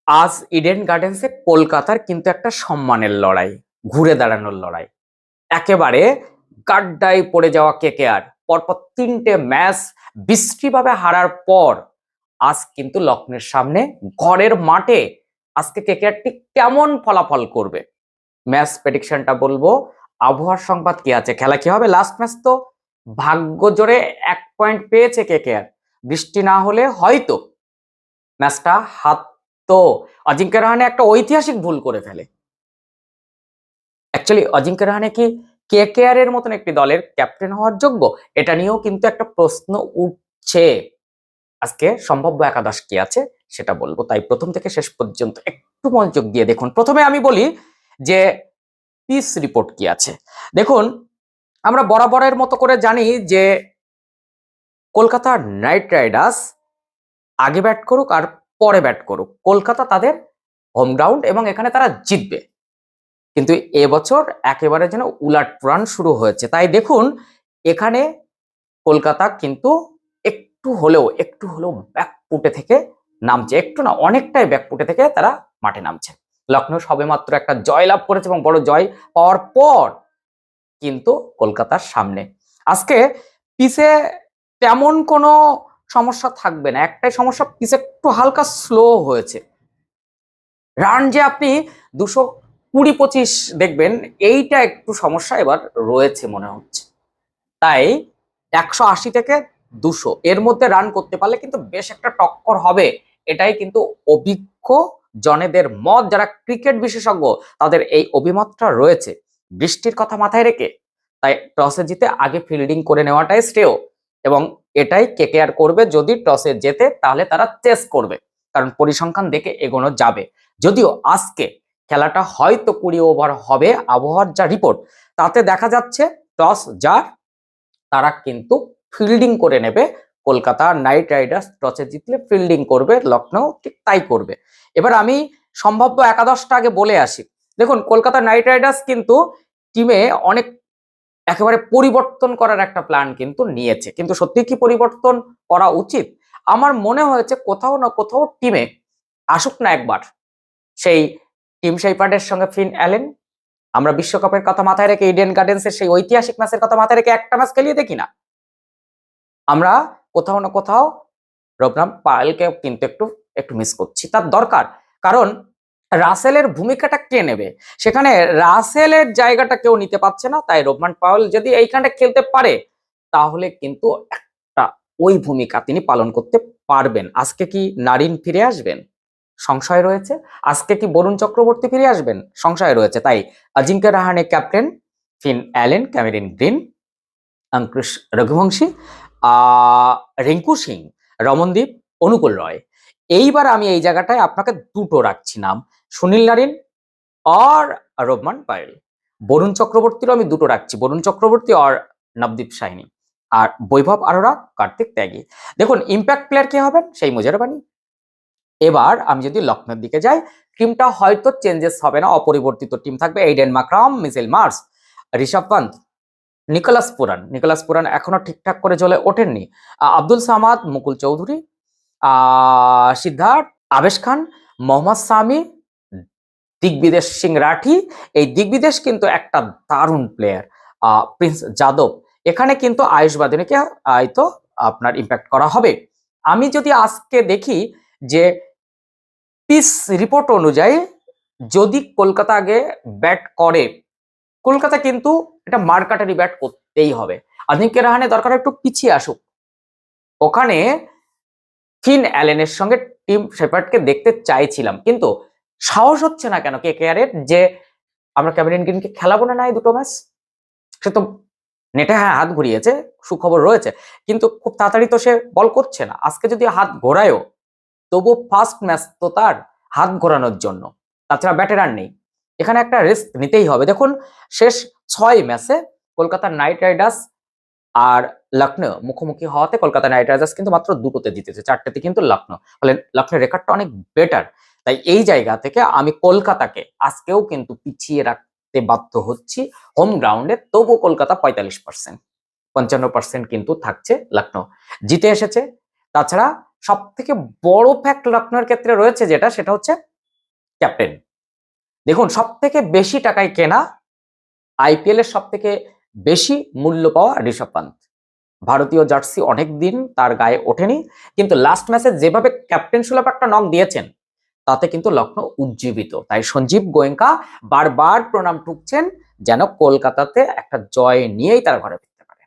আজ ইডেন গার্ডেন্সে কলকাতার কিন্তু একটা সম্মানের লড়াই, ঘুরে দাঁড়ানোর লড়াই। একেবারে গাড্ডায় পড়ে যাওয়া কেকেআর পরপর 3টে ম্যাচ বিশ্রীভাবে হারার পর আজ কিন্তু লক্ষ্ণের সামনে ঘরের মাঠে আজকে কেকেআর ঠিক কেমন ফলাফল করবে, ম্যাচ প্রেডিকশনটা বলবো। আবহাওয়ার সংবাদ কি আছে, খেলা কি হবে, লাস্ট ম্যাচ তো ভাগ্য জোরে 1 পয়েন্ট পেয়েছে কেকেআর। বৃষ্টি না হলে হয়তো ম্যাচটা হাত, তো অজিঙ্ক্য রাহানে একটা ঐতিহাসিক ভুল করে ফেলে। অ্যাকচুয়ালি অজিঙ্ক্য রাহানে কি কেকেআর এর মতন একটি দলের ক্যাপ্টেন হওয়ার যোগ্য, এটা নিয়েও কিন্তু একটা প্রশ্ন উঠছে। আজকে সম্ভাব্য একাদশ কি আছে সেটা বলবো, তাই প্রথম থেকে শেষ পর্যন্ত একটু মনোযোগ দিয়ে দেখুন। প্রথমে আমি বলি যে পিচ রিপোর্ট কি আছে। দেখুন, আমরা বরাবরের মতো করে জানি যে কলকাতা নাইট রাইডার্স আগে ব্যাট করুক আর পরে ব্যাট করুক, কলকাতা তাদের হোম গ্রাউন্ড এবং এখানে তারা জিতবে। কিন্তু এবছর একেবারে যেন উলাটপুরাণ শুরু হয়েছে। তাই দেখুন, এখানে কলকাতা কিন্তু একটু হলেও ব্যাকফুটে থেকে নামছে, একটু না অনেকটাই ব্যাকফুটে থেকে তারা মাঠে নামছে। লখনৌ সবেমাত্র একটা জয়লাভ করেছে এবং বড় জয় পাওয়ার পর কিন্তু কলকাতার সামনে আজকে পিচে তেমন কোনো সমস্যা থাকবে না। একটাই সমস্যা, পিচ একটু হালকা স্লো হয়েছে। রান যে আপনি 220-25 দেখবেন, এইটা একটু সমস্যা এবার রয়েছে মনে হচ্ছে। তাই 180 থেকে 200 এর মধ্যে রান করতে পারলে কিন্তু বেশ একটা টক্কর হবে, এটাই কিন্তু অভিজ্ঞ জনেদের মত। যারা ক্রিকেট বিশেষজ্ঞ তাদের এই অভিমতটা রয়েছে। বৃষ্টির কথা মাথায় রেখে তাই টসে জিতে আগে ফিল্ডিং করে নেওয়াটাই শ্রেয়, এবং এটাই কেকেআর করবে। যদি টসে জেতে তাহলে তারা চেস করবে, কারণ পরিসংখ্যান দেখে এগোনো যাবে। যদিও আজকে খেলাটা হয়তো 20 ওভার হবে, আবহাওয়ার যা রিপোর্ট তাতে দেখা যাচ্ছে টস যার তারা কিন্তু ফিল্ডিং করে নেবে। কলকাতা নাইট রাইডার্স টসে জিতলে ফিল্ডিং করবে, লখনৌ ঠিক তাই করবে। এবার আমি সম্ভাব্য একাদশটা আগে বলে আসি। দেখুন, কলকাতা নাইট রাইডার্স কিন্তু টিমে অনেক একেবারে পরিবর্তন করার একটা প্ল্যান কিন্তু নিয়েছে, কিন্তু সত্যি কি পরিবর্তন করা উচিত? আমার মনে হয়েছে কোথাও না কোথাও টিমে আসুক না একবার সেই টিম শেপার্ডের সঙ্গে ফিন অ্যালেন। আমরা বিশ্বকাপের কথা মাথায় রেখে ইডেন গার্ডেন্সের সেই ঐতিহাসিক ম্যাচের কথা মাথায় রেখে একটা ম্যাচ খেলিয়ে দেখি না। আমরা কোথাও না কোথাও রবরাম পায়েলকে কিন্তু একটু একটু মিস করছি, তার দরকার। কারণ রাসেলের ভূমিকাটা কে নেবে, সেখানে রাসেলের জায়গাটা কেউ নিতে পারছে না। তাই রোবমান পাওয়েল যদি এইখানটা খেলতে পারে তাহলে কিন্তু একটা ওই ভূমিকা তিনি পালন করতে পারবেন। আজকে কি নারিন ফিরে আসবেন, সংশয় রয়েছে। আজকে কি বরুণ চক্রবর্তী ফিরে আসবেন, সংশয় রয়েছে। তাই Ajinkya Rahane captain, Finn Allen, Cameron Green, Ankush Raghuvanshi, Rinku Singh, Ramandeep, Anukul Roy. এইবার আমি এই জায়গাটায় আপনাকে দুটো রাখছি নাম, সুনীল নারিন আর রোবমান পায়েল। বরুণ চক্রবর্তীরও আমি দুটো রাখছি, বরুণ চক্রবর্তী আর নবদীপ সাইনি, আর বৈভব আরোরা, কার্তিক ত্যাগী। দেখুন, ইম্প্যাক্ট প্লেয়ার কে হবেন, সেই মুজারবানি। এবার আমি যদি লখনৌর দিকে যাই, টিমটা হয়তো চেঞ্জেস হবে না, অপরিবর্তিত টিম থাকবে। Aiden Markram, Mitchell Marsh, Rishabh Pant, Nicholas Pooran এখনো ঠিকঠাক করে চলে ওঠেননি, আব্দুল সামাদ, মুকুল চৌধুরী, সিদ্ধার্থ, আবেশ খান, মোহাম্মদ সামি, দিগ্বিদেশ সিং রাঠি। এই দিগ্বিদেশ কিন্তু একটা দারুণ প্লেয়ার। প্রিন্স যাদব, এখানে কিন্তু আয়ুষ বাদিনীকে হয়তো আপনার ইম্প্যাক্ট করা হবে। আমি যদি আজকে দেখি যে পিচ রিপোর্ট অনুযায়ী যদি কলকাতা আগে ব্যাট করে, কলকাতা কিন্তু এটা মারকাটারি ব্যাট করতেই হবে। অজিঙ্ক্য রাহানে দরকার একটু পিছিয়ে আসুক, ওখানে ফিন অ্যালেনের সঙ্গে টিম শেপার্ডকে দেখতে চাইছিলাম, কিন্তু সাহস হচ্ছে না কেন কেকেআর এর যে আমরা ক্যামেরন গ্রিনকে খেলাবো না এই দুটো ম্যাচ। সে তো নেটে হ্যাঁ হাত ঘুরিয়েছে, সুখবর রয়েছে, কিন্তু খুব তাড়াতাড়ি তো সে বল করছে না। আজকে যদি হাত ঘোরায়ও তবু ফার্স্ট ম্যাচ তো তার হাত ঘোরানোর জন্য, তাছাড়া ব্যাটের আর নেই। এখানে একটা রিস্ক নিতেই হবে। দেখুন, শেষ 6 ম্যাচে কলকাতা নাইট রাইডার্স আর লখনৌ মুখোমুখি হওয়াতে কলকাতা নাইট রাইডার্স কিন্তু মাত্র 2টোতে জিতেছে, 4টেতে কিন্তু লখনৌ। ফলে লখনৌর রেকর্ডটা অনেক বেটার। তাই এই জায়গা থেকে আমি কলকাতাকে আজকেও কিন্তু পিছিয়ে রাখতে বাধ্য হচ্ছি হোম গ্রাউন্ডে। তবু কলকাতা 45%, 55% কিন্তু থাকছে লখনৌ, জিতে এসেছে। তাছাড়া সব থেকে বড় ফ্যাক্ট লখনৌর ক্ষেত্রে রয়েছে যেটা, সেটা হচ্ছে ক্যাপ্টেন। দেখুন, সব থেকে বেশি টাকায় কেনা, আইপিএল এর সব থেকে বেশি মূল্য পাওয়া ঋষভ পান্ত। ভারতীয় জার্সি অনেকদিন তার গায়ে ওঠেনি, কিন্তু লাস্ট ম্যাচে যেভাবে ক্যাপ্টেন সুলভ একটা নক দিয়েছেন তাতে কিন্তু লখনৌ উজ্জীবিত। তাই সঞ্জীব গোয়েঙ্কা বারবার প্রণাম ঠুকছেন যেন কলকাতাতে একটা জয় নিয়েই তারা ঘরে ফিরতে পারে।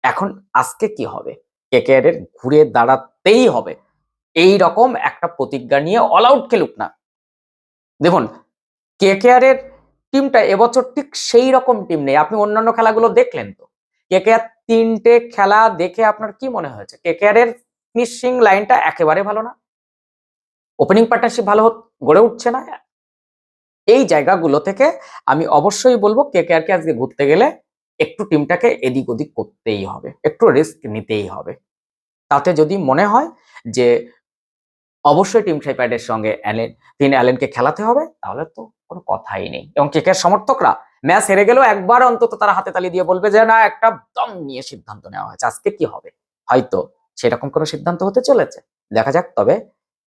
এখন আজকে কি হবে? কেকেআর এর ঘুরে দাঁড়াতেই হবে, এই রকম একটা প্রতিজ্ঞা নিয়ে অল আউট খেলুক না। দেখুন, কেকেআর এর টিমটা এবছর ঠিক সেই রকম টিম নেই। আপনি অন্যান্য খেলাগুলো দেখলেন তো? কেকেআর 3টে খেলা দেখে আপনার কি মনে হয়েছে? কেকেআর এর ফিনিশিং লাইনটা একেবারে ভালো না, ওপেনিং পার্টনারশিপ ভালো গড়ে উঠছে না। এই জায়গাগুলো থেকে আমি অবশ্যই বলবো কেকেআর কে আজকে ঘুরতে গেলে একটু টিমটাকে এদিক ওদিক করতেই হবে, একটু রিস্ক নিতেই হবে। তাতে যদি মনে হয় যে অবশ্যই টিম শেপার্ডের সঙ্গে ফিন অ্যালেনকে খেলাতে হবে, তাহলে তো কোনো কথাই নেই। এবং কেকেআর সমর্থকরা ম্যাচ হেরে গেলেও একবার অন্তত তারা হাতে তালি দিয়ে বলবে যে না, একটা দম নিয়ে সিদ্ধান্ত নেওয়া হয়েছে। আজকে কি হবে? হয়তো সেরকম কোনো সিদ্ধান্ত হতে চলেছে, দেখা যাক। তবে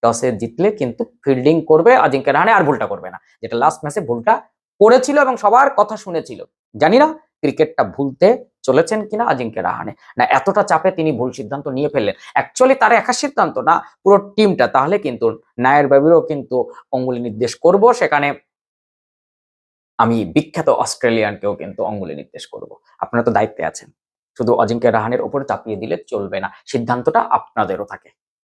টসে জিতলে কিন্তু ফিল্ডিং করবে অজিঙ্ক্য রাহানে, আর ভুলটা করবে না যেটা লাস্ট ম্যাচে ভুলটা করেছিল এবং সবার কথা শুনেছিল। জানি না ক্রিকেটটা ভুলতে চলেছেন কিনা অজিঙ্ক্য রাহানে, না এতটা চাপে তিনি ভুল সিদ্ধান্ত নিয়ে ফেললেন। অ্যাকচুয়ালি তার একা সিদ্ধান্ত না, পুরো টিমটা। তাহলে কিন্তু নায়ের বাবিরও কিন্তু অঙ্গুলি নির্দেশ করব, সেখানে আমি বিখ্যাত অস্ট্রেলিয়ানকেও কিন্তু অঙ্গুলি নির্দেশ করব। আপনারা তো দায়িত্বে আছেন, শুধু অজিঙ্ক্য রাহানের উপর চাপিয়ে দিলে চলবে না, সিদ্ধান্তটা আপনাদেরও থাকে।